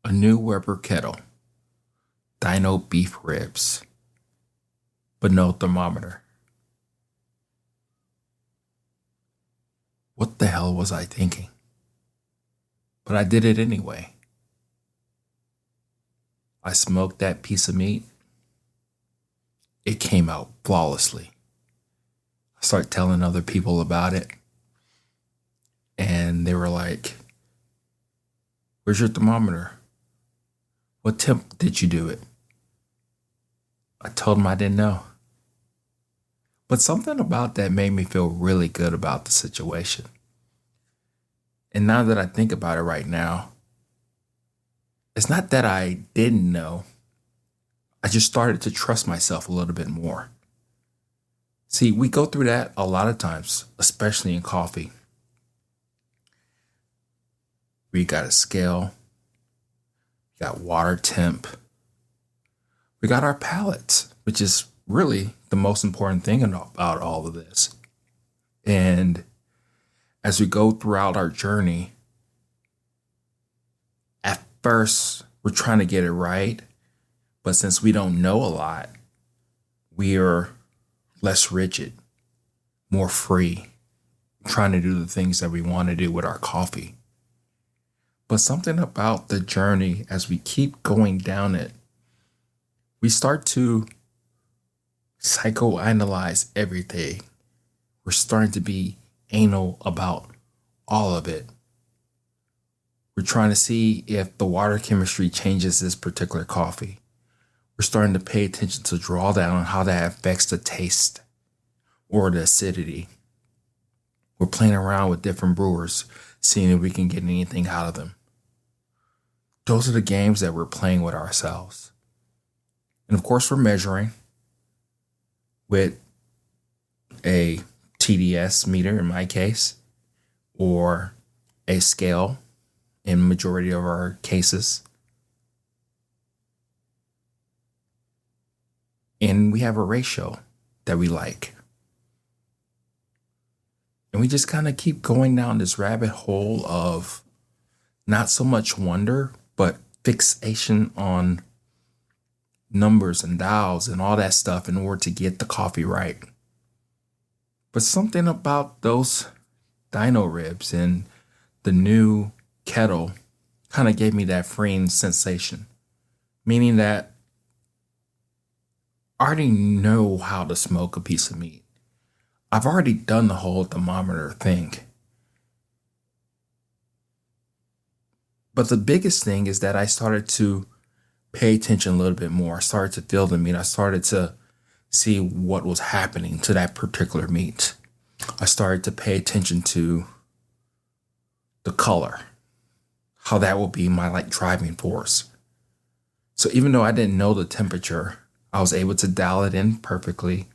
A new Weber kettle, Dino beef ribs, but no thermometer. What the hell was I thinking? But I did it anyway. I smoked that piece of meat. It came out flawlessly. I started telling other people about it, and they were like, "Where's your thermometer? What temp did you do it?" I told them I didn't know. But something about that made me feel really good about the situation. And now that I think about it right now, it's not that I didn't know. I just started to trust myself a little bit more. See, we go through that a lot of times, especially in coffee. We got a scale, we got water temp, we got our palates, which is really the most important thing about all of this. And as we go throughout our journey, at first we're trying to get it right, but since we don't know a lot, we are less rigid, more free, trying to do the things that we want to do with our coffee. But something about the journey, as we keep going down it, we start to psychoanalyze everything. We're starting to be anal about all of it. We're trying to see if the water chemistry changes this particular coffee. We're starting to pay attention to drawdown and how that affects the taste or the acidity. We're playing around with different brewers, seeing if we can get anything out of them. Those are the games that we're playing with ourselves. And of course, we're measuring with a TDS meter in my case, or a scale in majority of our cases. And we have a ratio that we like. And we just kind of keep going down this rabbit hole of not so much wonder, but fixation on numbers and dials and all that stuff in order to get the coffee right. But something about those dino ribs and the new kettle kind of gave me that freeing sensation, meaning that I already know how to smoke a piece of meat. I've already done the whole thermometer thing. But the biggest thing is that I started to pay attention a little bit more. I started to feel the meat. I started to see what was happening to that particular meat. I started to pay attention to the color, how that will be my driving force. So even though I didn't know the temperature, I was able to dial it in perfectly,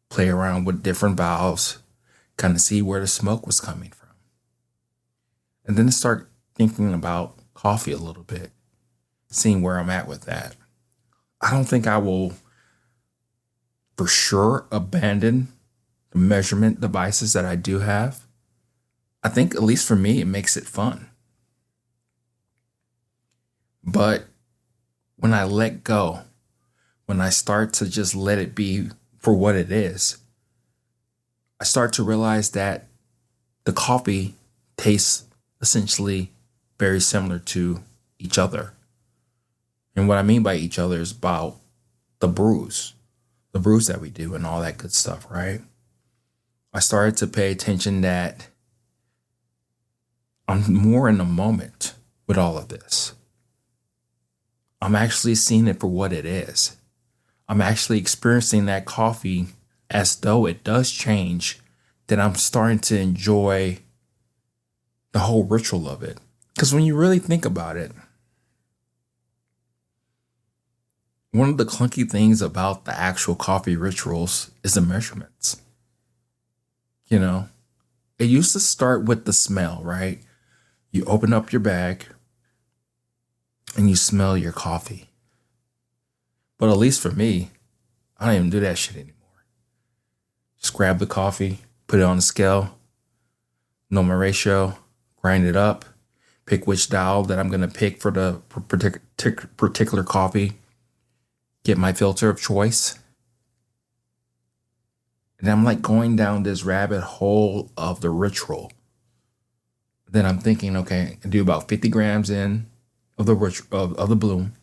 play around with different valves, kind of see where the smoke was coming from. And then start thinking about coffee a little bit, seeing where I'm at with that. I don't think I will for sure abandon the measurement devices that I do have. I think, at least for me, it makes it fun. But when I let go, when I start to just let it be for what it is, I start to realize that the coffee tastes essentially very similar to each other. And what I mean by each other is about the brews that we do and all that good stuff, right? I started to pay attention that I'm more in the moment with all of this. I'm actually seeing it for what it is. I'm actually experiencing that coffee as though it does change, that I'm starting to enjoy the whole ritual of it. Because when you really think about it, one of the clunky things about the actual coffee rituals is the measurements. You know, it used to start with the smell, right? You open up your bag and you smell your coffee. But at least for me, I don't even do that shit anymore. Just grab the coffee, put it on the scale, know my ratio, grind it up. pick which dial that I'm going to pick for the particular coffee, get my filter of choice. And I'm like going down this rabbit hole of the ritual. Then I'm thinking, okay, I do about 50 grams in of the bloom.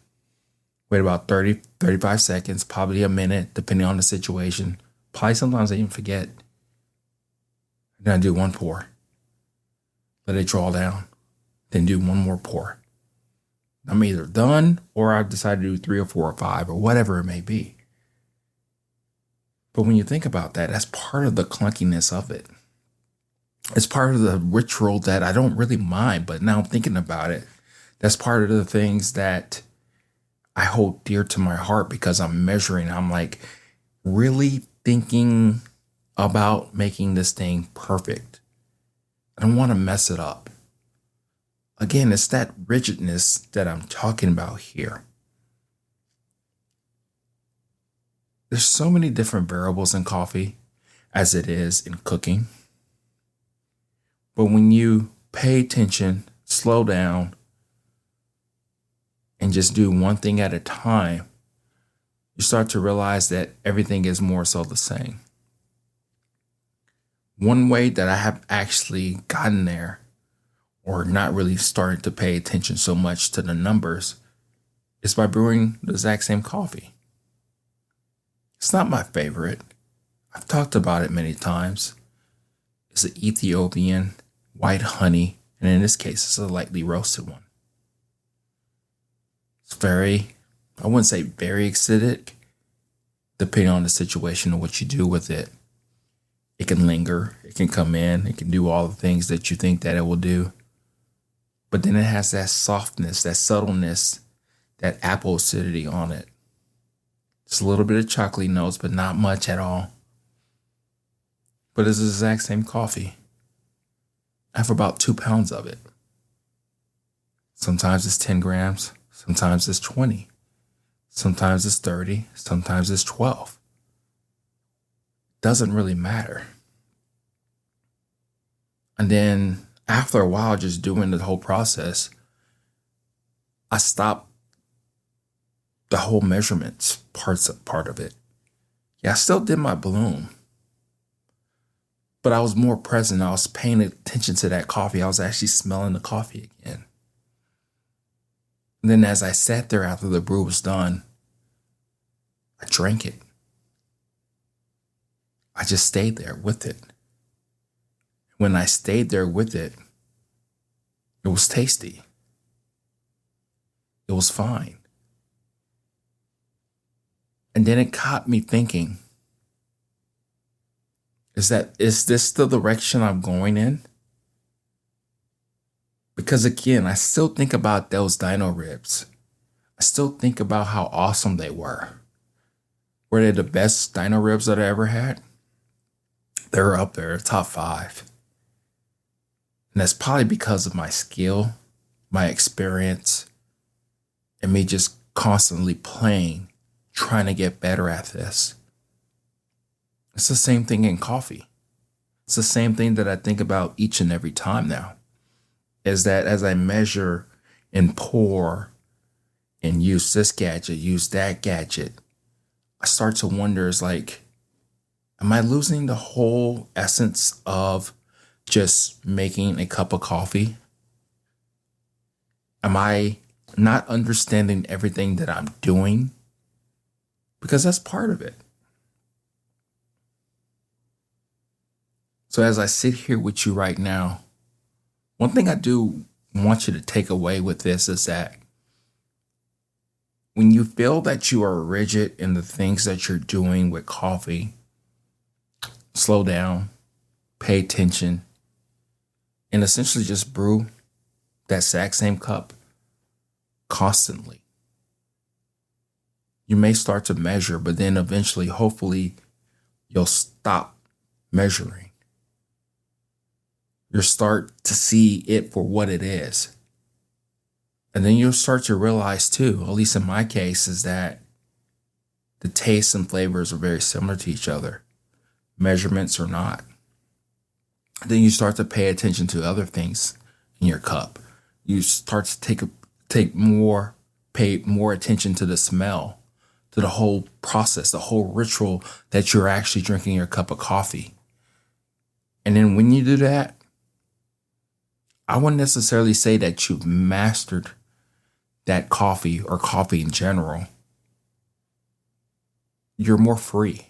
Wait about 30, 35 seconds, probably a minute, depending on the situation. Probably sometimes I even forget. Then I do one pour. Let it draw down. Then do one more pour. I'm either done or I've decided to do 3 or 4 or 5 or whatever it may be. But when you think about that, that's part of the clunkiness of it. It's part of the ritual that I don't really mind, but now I'm thinking about it. That's part of the things that I hold dear to my heart because I'm measuring. I'm like really thinking about making this thing perfect. I don't want to mess it up. Again, it's that rigidness that I'm talking about here. There's so many different variables in coffee as it is in cooking. But when you pay attention, slow down, and just do one thing at a time, you start to realize that everything is more so the same. One way that I have actually gotten there, or not really started to pay attention so much to the numbers, is by brewing the exact same coffee. It's not my favorite. I've talked about it many times. It's an Ethiopian white honey, and in this case, it's a lightly roasted one. It's I wouldn't say very acidic, depending on the situation and what you do with it. It can linger, it can come in, it can do all the things that you think that it will do. But then it has that softness, that subtleness, that apple acidity on it. It's a little bit of chocolatey notes, but not much at all. But it's the exact same coffee. I have about 2 pounds of it. Sometimes it's 10 grams, sometimes it's 20, sometimes it's 30, sometimes it's 12. Doesn't really matter. And then after a while, just doing the whole process, I stopped the whole measurements part of it. Yeah, I still did my bloom, but I was more present. I was paying attention to that coffee. I was actually smelling the coffee again. And then as I sat there after the brew was done, I drank it. I just stayed there with it. When I stayed there with it, it was tasty. It was fine. And then it caught me thinking, is this the direction I'm going in? Because again, I still think about those Dino ribs. I still think about how awesome they were. Were they the best Dino ribs that I ever had? They're up there, top 5. And that's probably because of my skill, my experience, and me just constantly playing, trying to get better at this. It's the same thing in coffee. It's the same thing that I think about each and every time now, is that as I measure and pour and use this gadget, use that gadget, I start to wonder, is like, am I losing the whole essence of just making a cup of coffee? Am I not understanding everything that I'm doing? Because that's part of it. So as I sit here with you right now, one thing I do want you to take away with this is that when you feel that you are rigid in the things that you're doing with coffee, slow down, pay attention, and essentially just brew that exact same cup constantly. You may start to measure, but then eventually, hopefully, you'll stop measuring. You'll start to see it for what it is. And then you'll start to realize too, at least in my case, is that the tastes and flavors are very similar to each other. Measurements are not. Then you start to pay attention to other things in your cup. You start to pay more attention to the smell, to the whole process, the whole ritual that you're actually drinking your cup of coffee. And then when you do that, I wouldn't necessarily say that you've mastered that coffee or coffee in general. You're more free.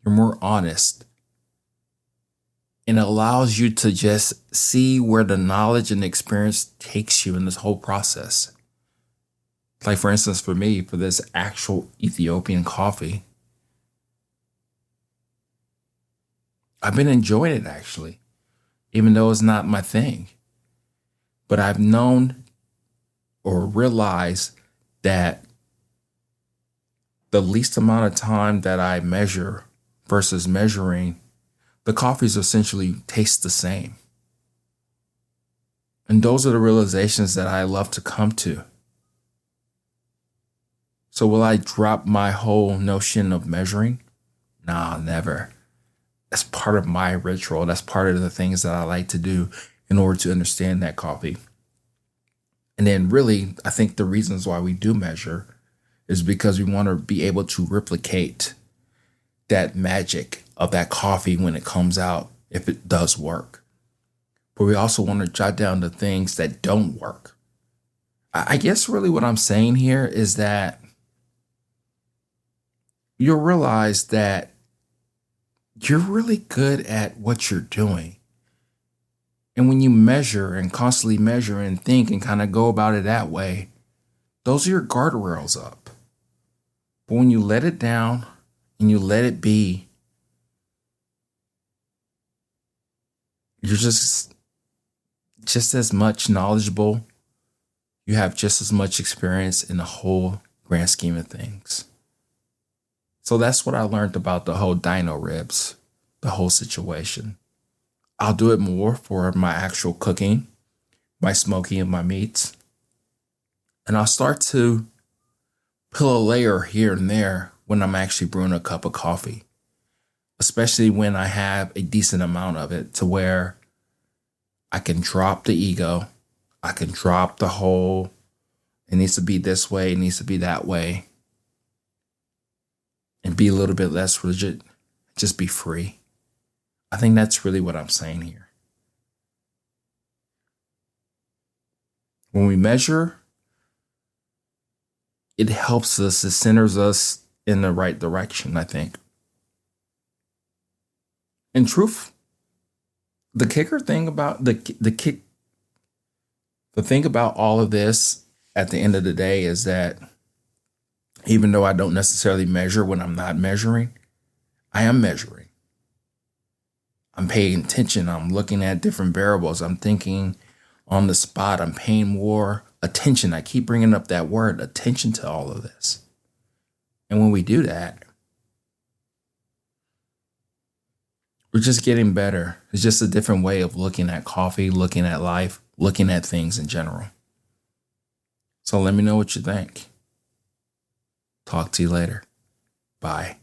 You're more honest. And it allows you to just see where the knowledge and experience takes you in this whole process. Like, for instance, for me, for this actual Ethiopian coffee, I've been enjoying it actually, even though it's not my thing. But I've known or realized that the least amount of time that I measure versus measuring, the coffees essentially taste the same. And those are the realizations that I love to come to. So will I drop my whole notion of measuring? Nah, never. That's part of my ritual. That's part of the things that I like to do in order to understand that coffee. And then really, I think the reasons why we do measure is because we want to be able to replicate that magic of that coffee when it comes out, if it does work. But we also want to jot down the things that don't work. I guess really what I'm saying here is that you'll realize that you're really good at what you're doing. And when you measure and constantly measure and think and kind of go about it that way, those are your guardrails up. But when you let it down and you let it be, you're just as much knowledgeable. You have just as much experience in the whole grand scheme of things. So that's what I learned about the whole Dino ribs, the whole situation. I'll do it more for my actual cooking, my smoking of my meats. And I'll start to peel a layer here and there when I'm actually brewing a cup of coffee, especially when I have a decent amount of it to where I can drop the ego. I can drop the whole, it needs to be this way, it needs to be that way, and be a little bit less rigid, just be free. I think that's really what I'm saying here. When we measure, it helps us, it centers us in the right direction, I think. In truth, the thing about all of this at the end of the day is that even though I don't necessarily measure when I'm not measuring, I am measuring. I'm paying attention. I'm looking at different variables. I'm thinking on the spot. I'm paying more attention. I keep bringing up that word, attention, to all of this. And when we do that, we're just getting better. It's just a different way of looking at coffee, looking at life, looking at things in general. So let me know what you think. Talk to you later. Bye.